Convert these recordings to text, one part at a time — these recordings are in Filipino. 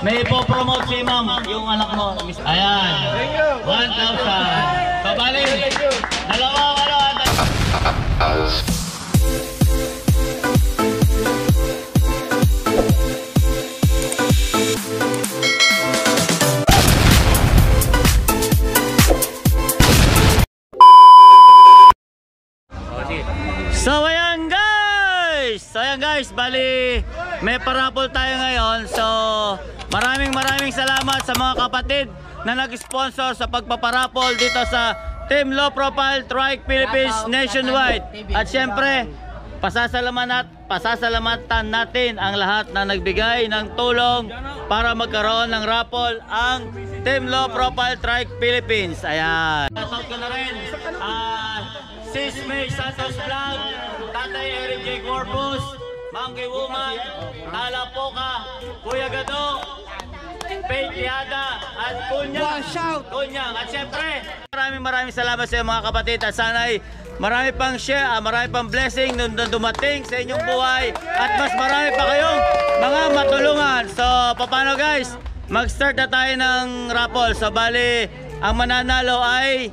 may ipopromote si ma'am, yung anak mo. Ayan. 1,000. So, bali, dalawang So ayan guys, bali may parapol tayo ngayon. So maraming salamat sa mga kapatid na nag-sponsor sa pagpaparapol dito sa Team Low Profile Trike Philippines Nationwide. At syempre, pasasalamatan natin ang lahat na nagbigay ng tulong para magkaroon ng raffle ang Team Low Profile Trike Philippines. Ayan. Shoutout ko na rin Sis May Santos Vlog, Tatay Eric J. Corpus, Monkey Woman, Tala Poca, Kuya Gado, Faith Yada, at Kunyang. At syempre, maraming salamat sa mga kapatid. At sana'y marami pang share, marami pang blessing nung dumating sa inyong buhay. At mas marami pa kayong mga matulungan. So, paano guys? Mag-start na tayo ng raffle. So, bali, ang mananalo ay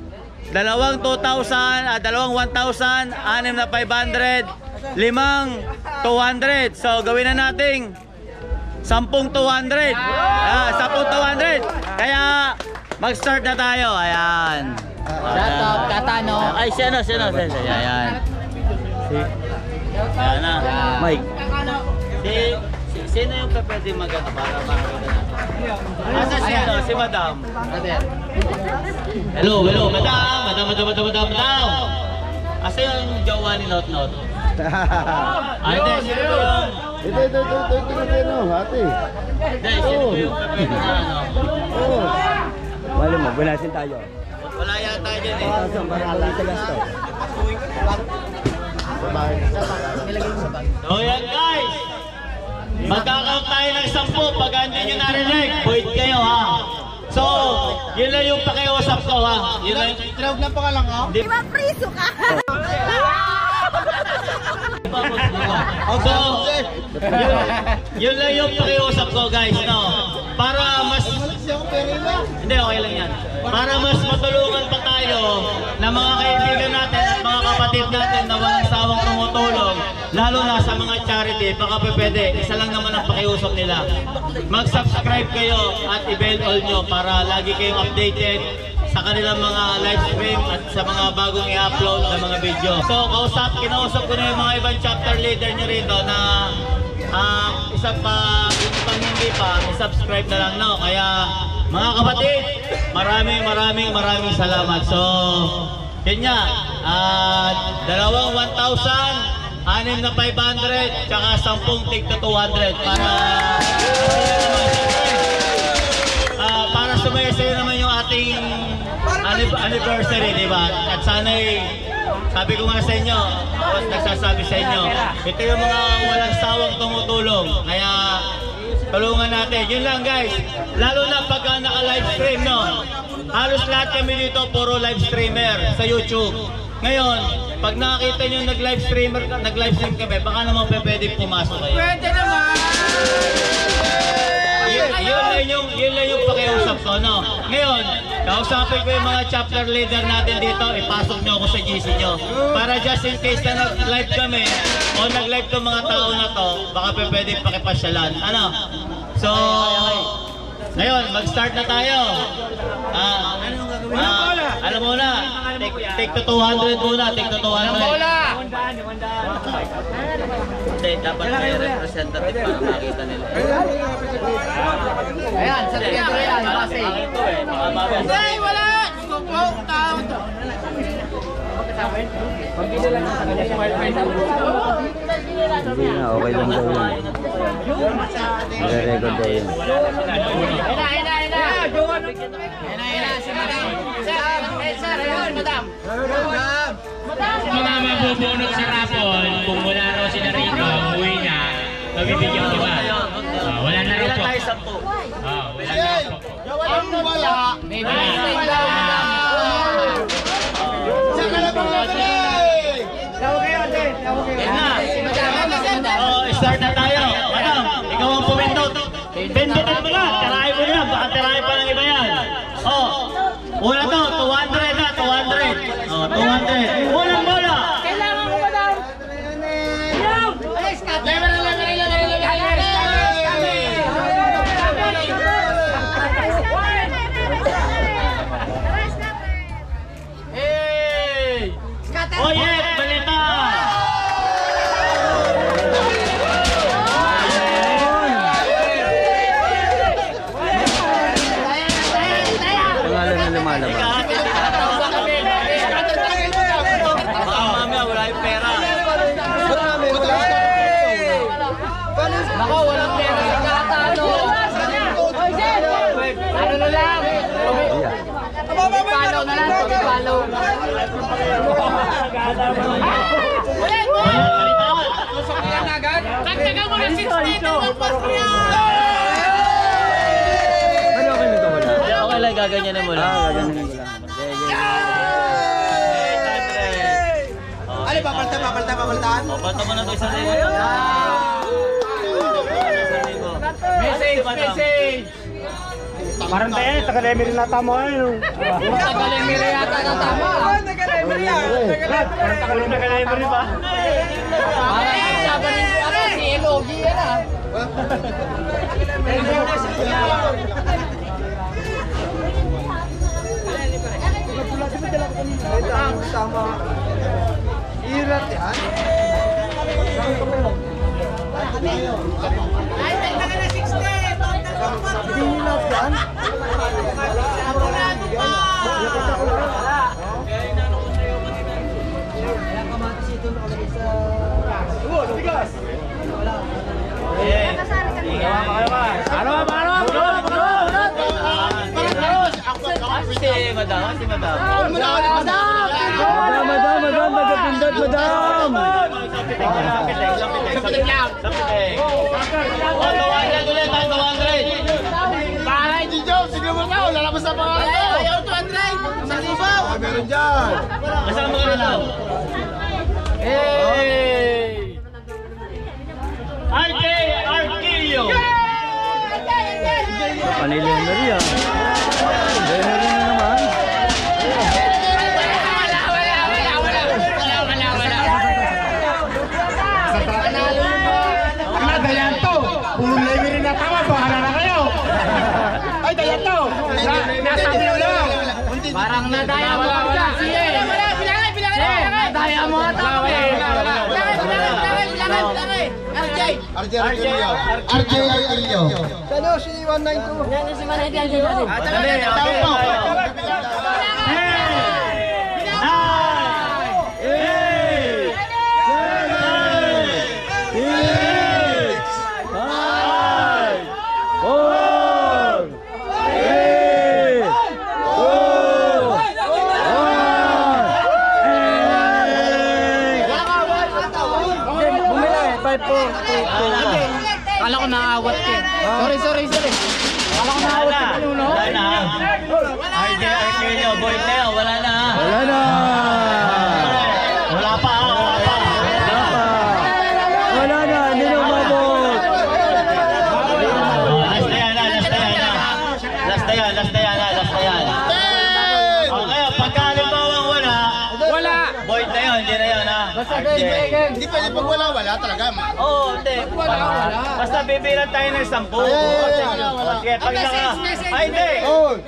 dalawang 2,000, dalawang 1,000, 6 na 500, 5 200. So gawin na nating 10 200. 10 200. Kaya mag-start na tayo. Ayan. Shout out Katano. Ay, sino? Ayan. Ayan na. Mike. Sino yung pwede magana para makakita natin? Asa sino? Si Madam. Hello, Madam. Asa yung jowa ni Not? Ay, hindi, sino yung... Ito, hati. Hindi, sino yung pwede na ano? Wala mo, bulasin tayo. Wala yata dyan eh. So yan guys, magkakount tayo ng 10 pag hindi nyo narinig. Wait kayo ha. So, yun lang yung pakiusap ko ha. Yun lang yung... Tinawag na pa ka lang ha? Di ba priso ka? So, yun lang yung pakiusap ko guys, no? Para mas... Hindi, okay lang yan. Para mas matulungan pa tayo na mga kaibigan natin at mga kapatid natin na walang sawang tumutulong, lalo na sa mga charity, baka pwede, isa lang naman ang pakiusap nila. Mag-subscribe kayo at i-bell all nyo para lagi kayong updated sa kanilang mga live stream at sa mga bagong i-upload na mga video. So, kinausap ko na yung mga ibang chapter leader nyo rito na isa pa, hindi pa, i-subscribe na lang, no? Kaya, mga kapatid, maraming salamat. So, yun nga, dalawang 1,000, 6 na 500, tsaka 10 tig to 200 para sumayasayo naman yung ating anniversary, diba? At sana'y, sabi ko nga sa inyo, nagsasabi sa inyo, ito yung mga walang sawang tumutulong. Kaya, tulungan natin. Yun lang guys. Lalo na pagka naka-live stream, no? Halos lahat kami dito, puro live streamer sa YouTube. Ngayon, pag nakakita nyo nag-live stream kami, baka naman pwede pumasok kayo. Pwede naman! Yun lang yung pakiusap ko, no? Ngayon, kausapin ko yung mga chapter leader natin dito, ipasok nyo ako sa GC nyo. Para just in case na nag-live kami, o nag-live itong mga tao na to, baka pwede pakipasyalan. Ano? So, ngayon, mag-start na tayo. Alam mo na, take to 200 muna, take to 200. Hindi, dapat may representative para makita nila. Ayan, sa tingin yan, kasi. Ay, wala! Hindi na, okay lang daw yun. Nare-record daw yun. Si Madam. Sir, ayun, Madam. Mga mabubunot sa rapon, kung wala raw sila rito, uwi na, mabibigyan ko ba? Wala na raw po. Wala na raw po. Ang wala. May blessing lang, Madam. Saka na pang Start na tayo. Madam, ikaw ang pumindot. Pindutin mo na. Tagtagan mo na 60 to 1 Ano okay lang to wala? Okay lang, gaganyanin mo lang. Gaganyanin ko lang. Ano, papaltan? O, bato mo na ito 1,000. Message! Parang tayo, taga-lemery na tamo ayun. Taga-lemery yata na tama. Taga-lemery ba? Parang yung sabi ni si Elogi yan ah. Ay, tagtagan na 60! Madam. Madam, magpindot, madam. Sapiting lang. O, 200 ulit, 200. Bahay di Joe, sige mo na, lalabas na pangalan ko. Ayaw 200, sa libaw. Meron dyan. Kasama ka na daw. Hey! RJ Arquillo! Panilemery ah. Lemery na naman. Dayan to! Puro lemery na tama, bahala na kayo! Ay, dayan to! Nasabi mo lang! Parang nadaya mo lang dyan! Sige! Nadaya mo nga tama! RJ Arquillo. Ano si 192? Yan si 192. Tawag po! Kala ko naawat ka. Sorry. Kala ko naawat ka no? Wala na. RJ Arquillo, boy Teo, wala na. Wala na. Wala pa. Wala na, hindi na umabot. Last na yan. Okay, pagka halimbawang wala. Boy Teo, hindi na yun ha. Hindi pwede pag wala talaga. Oo, hindi. Basta bibilang tayo ng 10. Okay, pag naka... Ay, hindi. O,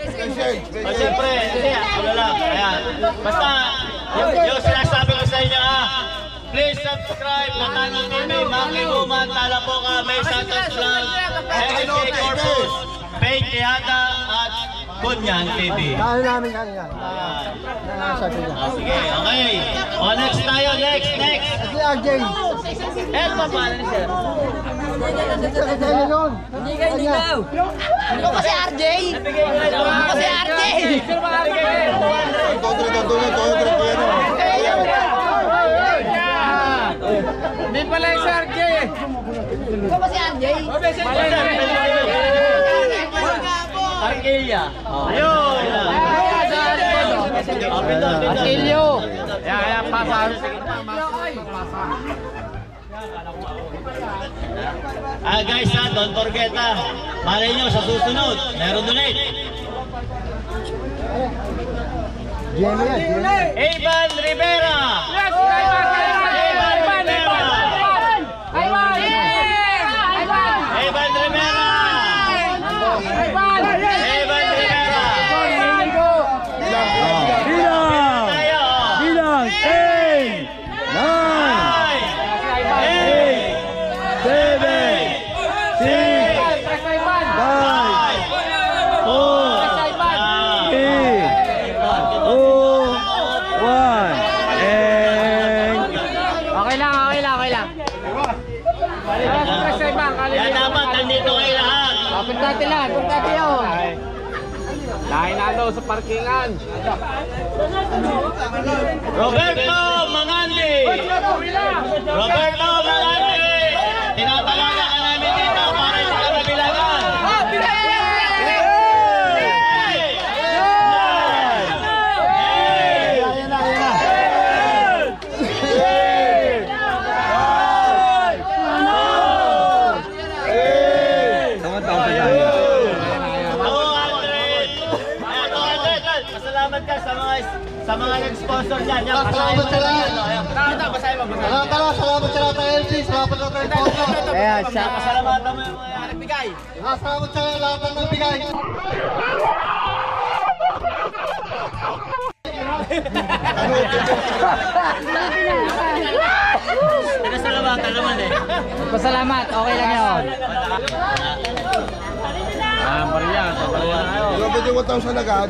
siyempre, hindi. Ano lang. Ayan. Basta, yung sinasabi ko sa inyo ha. Please subscribe. Matano TV, Maki Guman, Talapoka, May Santos Vlog, MSK Corpus, Faith Tihada, at Kunyang TV. Sige, okay. O, next tayo. Next. Pa, paano ni sir? Ano kasi RJ? Ano kasi RJ? Hindi pala yung RJ. Ano kasi RJ? Arquilla. Ayun. Arquillo. Yan, pasa. Guys don't forget malay nyo sa susunod, meron donate. Evan Rivera. Bilang 10, 9, 8, 7, 6, 5, 4, 3, 2, 1. Yan dapat, nandito kayo lahat. Punta yun. Dahil na daw sa parkingan. Roberto Mangandi! Roberto Mangandi! Tinatalaga ka namin dito para hindi ka mabilangan! Pasalamat ka sa mga nag-sponsor dyan. Salamat sa lahat. Salamat sa lahat ng LG. Salamat sa lahat ng sponsor. Ayan, siya. Pasalamatan mo yung mga nagbigay. Salamat sa lahat ng nagbigay. Pinasalamatan naman eh. Pasalamat, okay lang yun. Maria. Salamat yung 1,000 agad.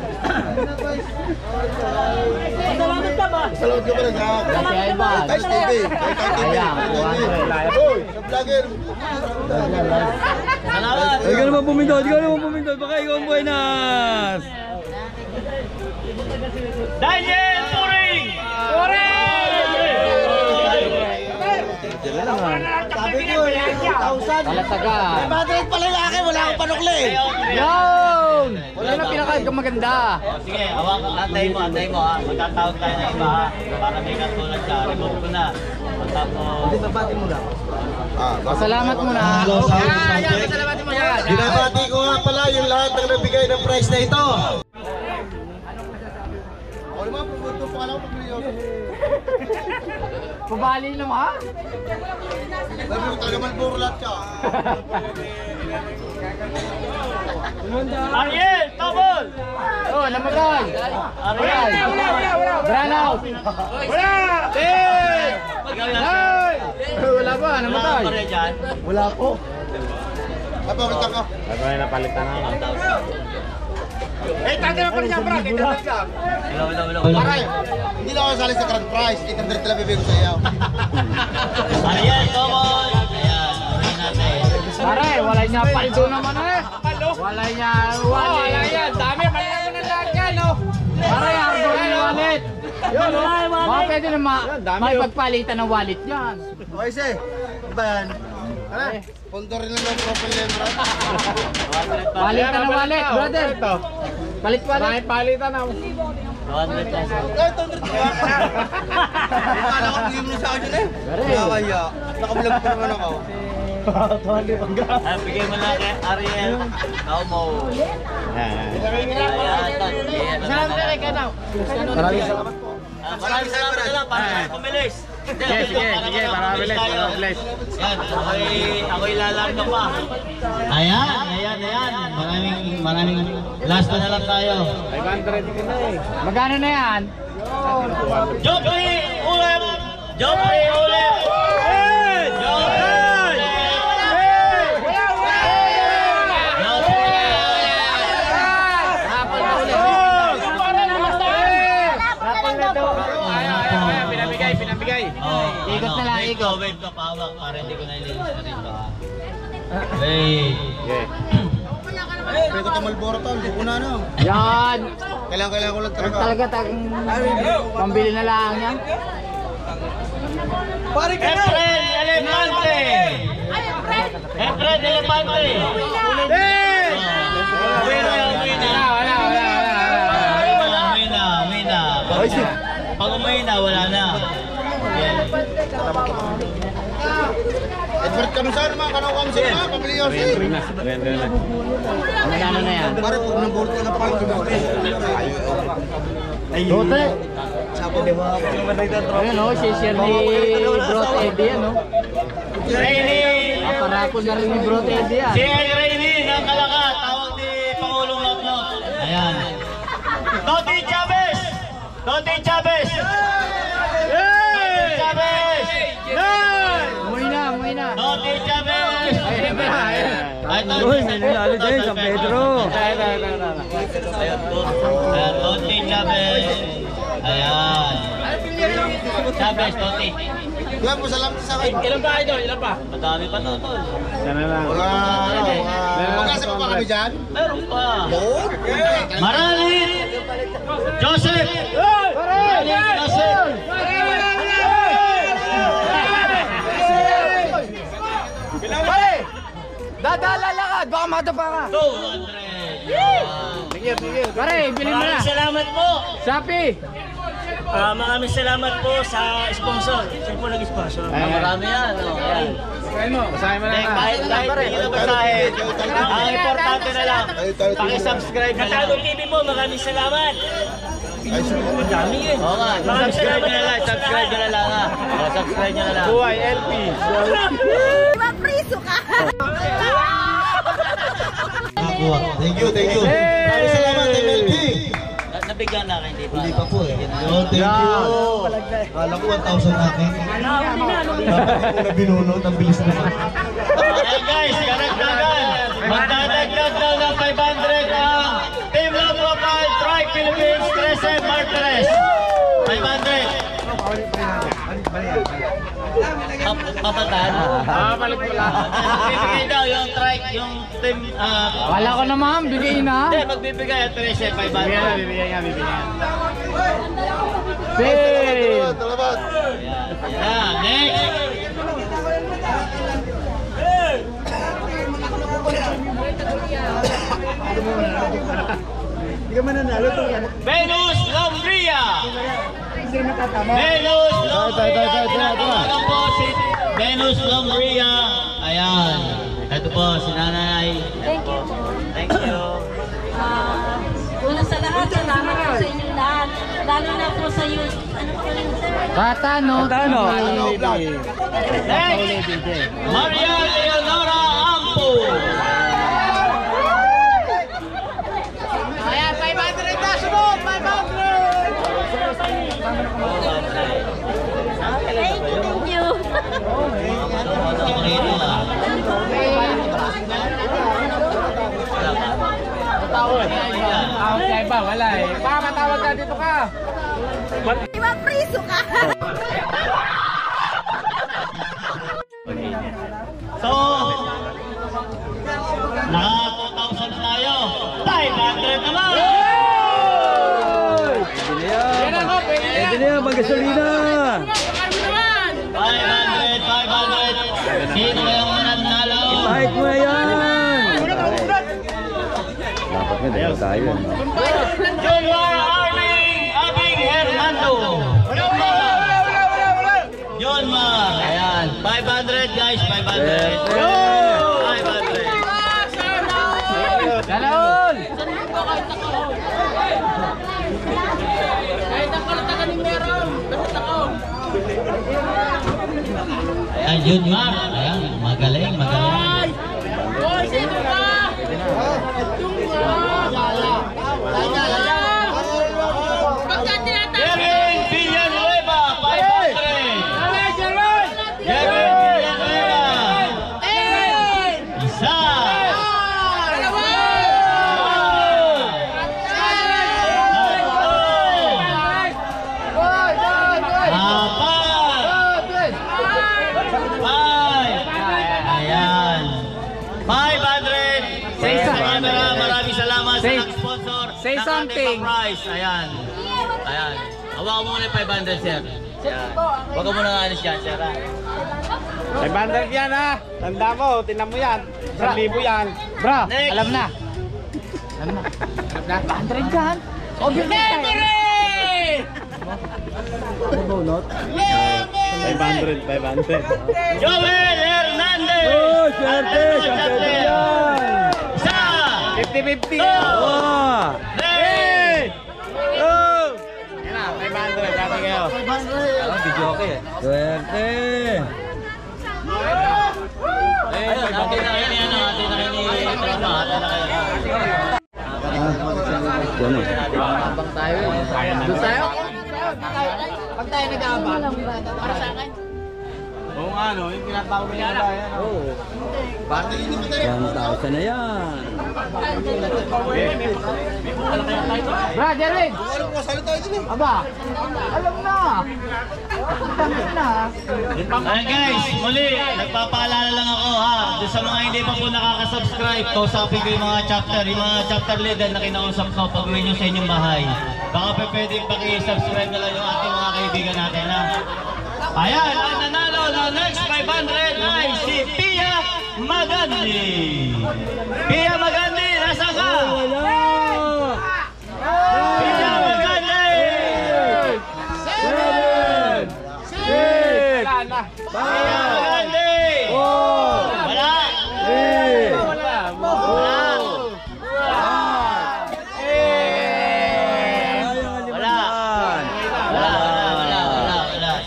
Salamat ka ba? Salamat ka ba lang ha? Kaya iba. Guys TV. Ayan, Uy, sa vlogger. Salamat. Ay, ka naman pumindot, baka ikaw ang buenas! Daniel Puring! Sabi ko, 1,000. Kalatagan. Madrid pala yung akin, wala akong panukli. Yun! Wala na pinaka-maganda. Sige, antayin mo ha. Magkatawag tayo ng iba ha. Para may katulad ka. Remove ko na. Tapos... Pasalamat muna. Pasalamat mo yan. Binabati ko nga pala yung lahat ng nabigay ng prize na ito. Ako naman, pumunto pa lang pag-milyon. Pabali naman. Sabi ko talaga Malboro lahat ka. Ariel! Tabol! Oh, namatay. Ariel! Run out. Wala pa, namatay. Wala pa rin dyan. Wala po. Napapalitan ka. Paray, hindi na ako sali sa grand prize. 800 lang bibigay ko sa iyo. Ariel! Tabol! Ayan, urin natin. Pare, wala niya paldo naman eh. Wala niya wallet. Wala yan, dami. Mali naman ang lahat yan, no? Pare, arbo yung wallet. Yun, baka pwede na may pagpalitan ng wallet yan. Okay, sir. Ano ba yan? Ano? Pondo rin lang ng profile lemra. Palitan ng wallet, brother. Palit wallet. Palitan na. 200 pesos. Ay, 200 ba? Kala ko bigyan mo sa akin eh. Kaya, nakablog ko naman ako. Bigay mo lang kay Ariel. Naumo. Salamat ka daw. Maraming salamat po. Maraming salamat na lang para kumilis. Sige, para mabilis. Yan, ako'y lalarga pa. Ayan. Maraming last na lang tayo. 500 ka na eh. Magkano na yan? Joffrey Ulem! Joffrey Ulem! Pinabigay. Ikot na lang, ikot. Wave ka pawak para hindi ko na ilinis na rito ha. Wait. Pwede ka Malboro tol, bukuna na. Yan. Kailangan ko lang talaga. Talaga pambili na lang yan. Efren Elefante! Efren Elefante! Uwi na. Pag umuwi na, wala na. Edward Kamusan, mga kanawang sila, pamili yun siya. Magkano na yan? Pare, pag nabort ka na pala, tumote. Dote. Ayun o, share ni Bro Eddie yan o. Rainy! Aparapon na rin ni Bro Eddie yan. Si El Rainy ng Kalakat, tawag ni Pangulong Laplot. Ayan. Toti Chavez! Toti Chavez! Toti Chavez! Umuwi na. Toti Chavez! Uy, may nanalo dyan, San Pedro. Ayan, Toti Chavez. Ayan. Chavez, Toti. Ilan po salamat sa akin. Ilan pa? Madami pa to, tol. Sana lang. Magkasa pa kami dyan? Meron pa. Oo. Maralin! Joseph! Maralin! Joseph! madapa ka. 200. Pare, bilhin mo na. Maraming salamat po. Shopee. Maraming salamat po sa sponsor. Sino po nag-sponsor? Marami yan. Oh. Ayan. Basahin mo na. Kahit hindi na basahin. Ang importante na lang, pakisubscribe na lang. Katago TV po, maraming salamat. Madami eh. Oo nga, subscribe nyo na lang. Subscribe nyo na lang ha. Subscribe nyo na lang. Buhay, LP. Mapriso ka! Thank you. Maraming salamat, MLP. Nabigyan na kayo, hindi pa? Hindi pa po eh. Thank you. Kala ko 1,000 akin. Dapat ko na binunod, ang bilis naman. Ayan guys, karagdagan. Magdadagdag daw ng 500 ang Team Low Profile Trike Philippines 13 Martires. 500. Papatan? Balik mo lang. Magbibigay daw yung trike, yung team... Wala ko naman, bigay na. Hindi, magbibigay ang 13, 500. Bibigyan nga. Salamat. Ayan, next. Venus Lombria. Venus Lombria. Tinatawagan po si Venus Lombria. Ayan. Ito po, si Nanay. Thank you. Thank you. Una sa lahat, salamat po sa inyo lahat. Lalo na po sa iyo. Ano po lang, sir? Tatano. Next, Maria Leonora Ampo. Ayan, 500 na sunod, 500! Thank you. Kaya ba, wala eh. Baka matawag ka dito ka. Mapriso ka! So, naka 2,000 na tayo. 500 naman! Yan ako, pwede yan. Pwede na yan, magasolina. 500. Sino kayong mananalo? Kahit mo na yan. Dapat nga, dahil tayo. Junior Abing Hernando. John Mar. Ayan. 500 guys, 500. 500. Galaon! Ayan, John Mar. Ayan, magaling. Jerwin Villanueva, 500. Jerwin Villanueva. Isa. Ayan. 500. Say Sa something. camera, maraming salamat sa nag-sponsor say ng something. ating prize. Ayan. Ayan. Hawakan mo muna yung 500, sir. Ayan. Huwag ka muna nga alis dyan, sir. 500 yan ha. Tanda mo, tinan mo yan. 1,000 yan. Bro, Next. alam na. 100 yan. Obvious na tayo. 500. Joel Hernandez! Oh, swerte! Ano, Swerte Chaplin? yan! Isa! 50-50. Go! Oh! Three! Oh! Yan na, 500. Dati kayo. Video okay eh. Swerte! Ayun, atin na kayo ni ano, atin na kayo ni Trama, atin na kayo. Ano? Abang tayo. Doon tayo. Pag tayo nag-aabang. Para sa akin. Oo nga no, yung tinatawag niya na yan. Oo. 1,000 na yan. Bro, Jerwin. Aba, alam na. Ayan guys, muli, nagpapaalala lang ako ha, doon sa mga hindi pa po nakaka-subscribe, kausapin ko yung mga chapter leader na kinausap ko pag uwi nyo sa inyong bahay. Baka pa pwedeng paki-subscribe na lang yung ating mga kaibigan natin ha. Ayan, ang nanalo ng next 500 ay si Pia Magandi. Pia Magandi, nasa ka? Wala! Pia Magandi. 7, 6, 5, Magandi. 4, Wala. 3, Wala. Wala.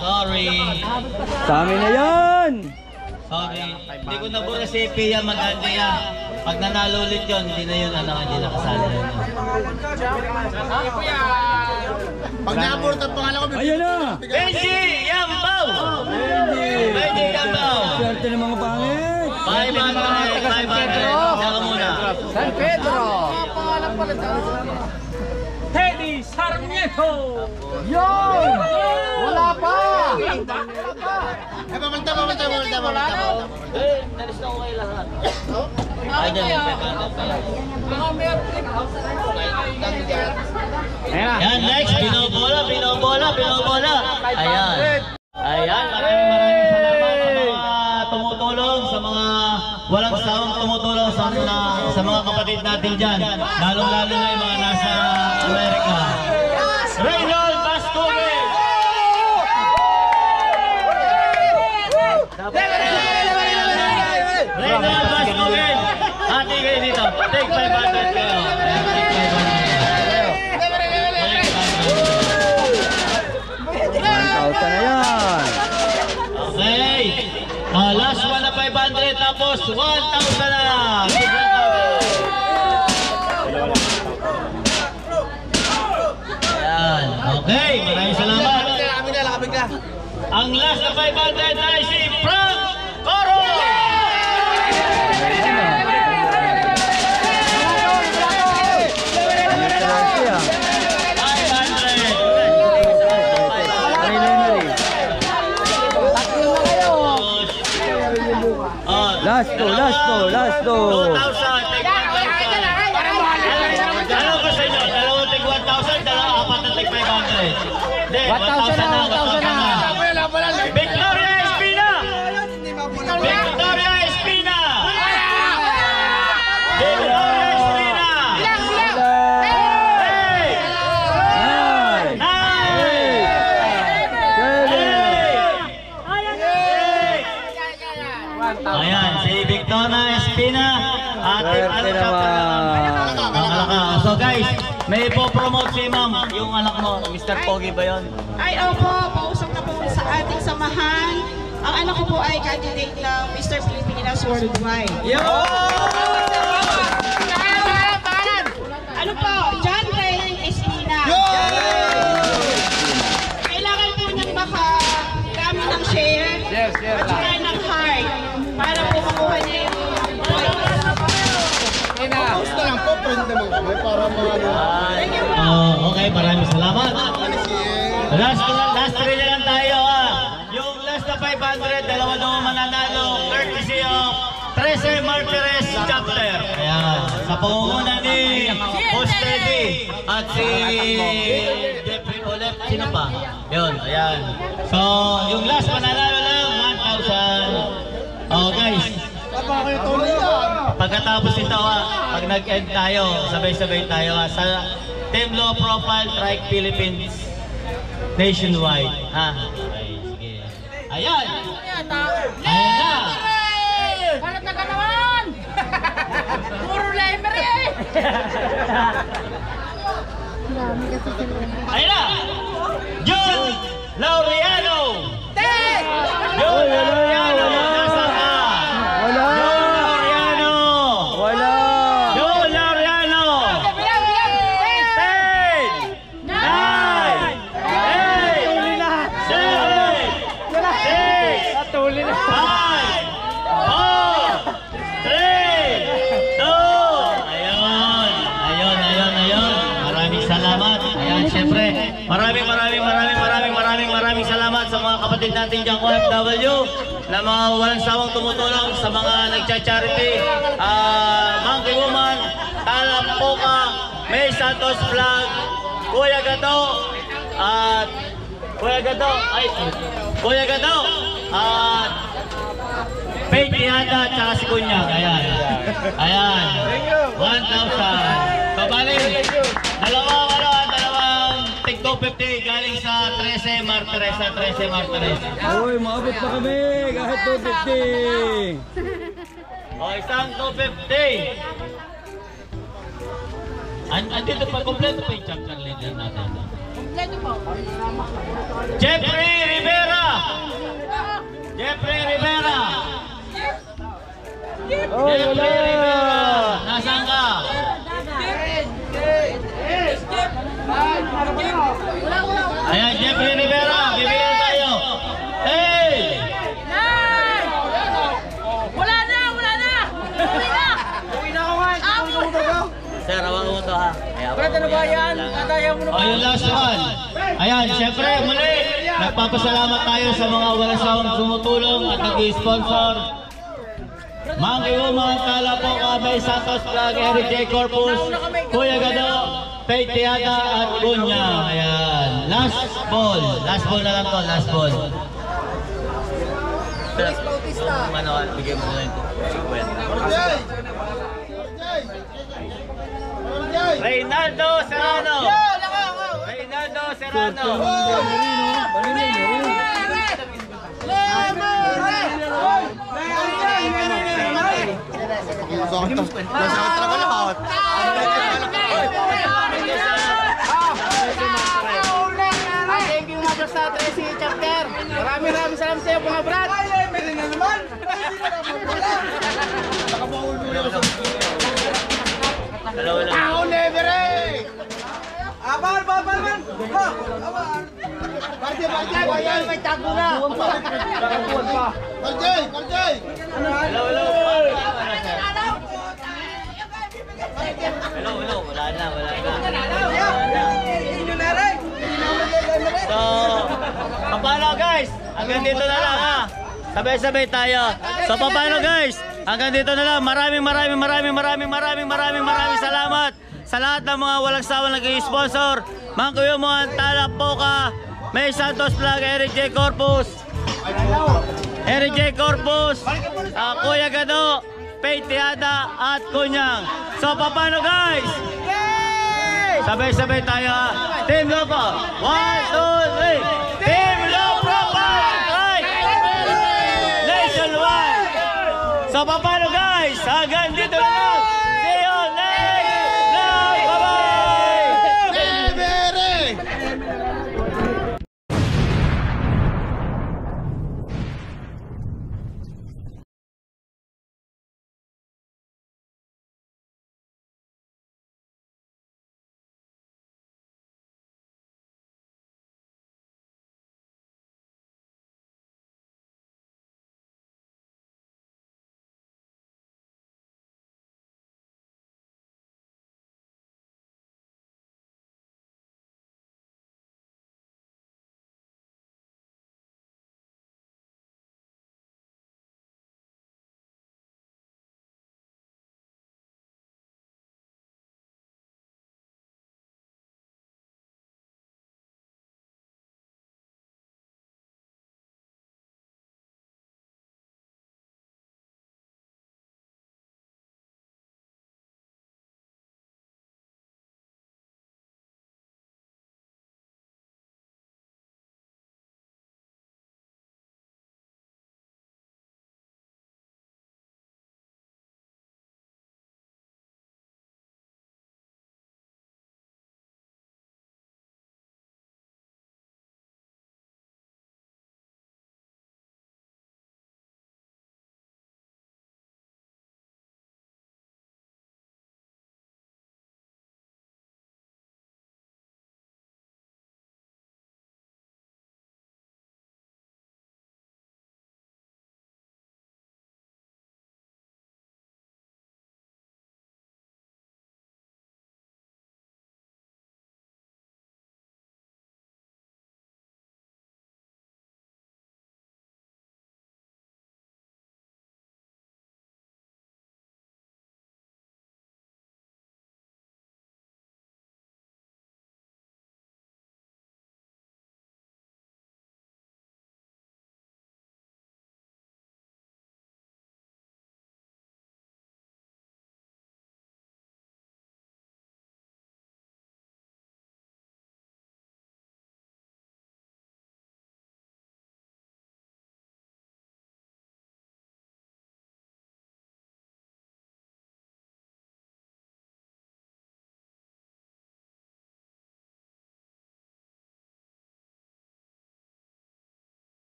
Sorry. sa amin na yan! Sorry. Hindi ko nabura si Pia Magandi yan. Pag nanalo ulit yun, hindi na yun, hindi nakasali yun. Pag na-abort ang pangalan ko, Ayan na! Benji Yambaw! Benji Yambaw! Swerte ng mga pangit! 500. Saka muna. San Pedro! Teddy Sarmiento! Yun! Wala pa! Pabalta. Nalis na ko kayo lahat. Ay, dyan. Yan, next. Binobola. Ayan. Maraming salamat sa mga tumutulong, sa mga walang sawang tumutulong sa mga kapatid natin dyan. Lalong-lalo na yung mga nasa Amerika. Reynold Bascogue! Reynold Bascogue! Hati kayo dito. Take 500 kayo. Ayan, take 1,000 na yan! 500. Okay. Last one na 500 tapos 1,000 na lang. Ayan. Okay. Maraming salamat. Ang last na 500 ay si Frank Coro! Last to! 2,000. Take 1,000. Alam ko sa inyo, dalawang take 1,000, apat na take 500. Hindi, 1,000 na. Victoria Espina! Victoria Espina! Victoria Espina! Ayan, si Victoria Espina. Swerte naman! So guys, may ipopromote si ma'am, yung anak mo, Mr. Pogi ba yun? Ay, opo, pausap na po sa ating samahan. Ang anak ko po ay candidate ng Mr. Pilipinas Worldwide. Ano po? John Ryan Espina. Kailangan po niyang makagamit ng share at saka ng heart para po makuha niya yung Gusto lang po, friend naman kami para Okay, maraming salamat. Last three na lang tayo. Yung last na 500, dalawa daw mananalo, courtesy of 13 Martires Chapter. Ayan, sa pangunguna ni Boss Teddy at si Jeffrey Olep. Sino pa? Yun, ayan. So, yung last mananalo lang, 1,000. Oh guys, pagkatapos ito, pag nag-end tayo, sabay-sabay tayo sa Team Low Profile Trike Philippines Nationwide. Okay, sige. Ayan! Ayan na! Palat na ka naman! Puro library eh! Ayan na! John Laureano! John Laureano! Nasa ka? Wala! John Laureano! Wala! John Laureano! 10! 9! 8! 7! 6! 5! 4! 3! 2! Ayun. Maraming salamat. Ayan, syempre, maraming salamat sa mga kapatid natin dyan ko FW na mga walang sawang tumutulong sa mga nagcha-charity. Monkey Woman, Talapoka, May Santos Vlog, Kuya Gato, at Faith Tiada at saka si Kunyang. Ayan. Ayan. 1,000. So, bali, dalawang tig 250 galing sa 13 Martires. Uy, maabot pa kami kahit 250. O, isang 250. Andito pa, kompleto pa yung chapter leader natin. Kompleto po. Jeffrey Rivera! Jeffrey Rivera! Nasaan ka? Ayan, Jeffrey Rivera, bibigyan tayo. Hey! Wala na! Uwi na ako nga! Sir, awang mo to ha. Brad, ano ba yan? Nataya mo na O, yung last one. Ayan, syempre, muli, nagpapasalamat tayo sa mga walang sawang sumutulong at nag-sponsor. Monkey Woman, Tala po, Kabay, Santos Vlog, Eric J. Corpus, Kuya Gado, Faith Tiada at Kunya. Ayan, last ball. Last ball na lang to, last ball. Manual, bigyan mo na lang ito. Reynaldo Serrano. Reynaldo Serrano. Thank you mga sa 13 chapter. Maraming salamat sa iyo mga brad. Dalawa lang. Ako never eh! Abal! Parjay! May tago na! Parjay! Hello. Hello. Wala na. So, paano guys? Hanggang dito na lang ha. Sabay-sabay tayo. So, paano guys? Hanggang dito na lang. Maraming salamat sa lahat ng mga walang sawang nag-i-sponsor. Monkey Woman, Tala Poca, May Santos Vlog, Eric J. Corpus, Kuya Gado, Faith Tiada at Kunyang. So, paano guys? Sabay-sabay tayo ha. Team Loco. 1, 2, 3. Team Loco Trike Nationwide. So, paano guys? Hanggang dito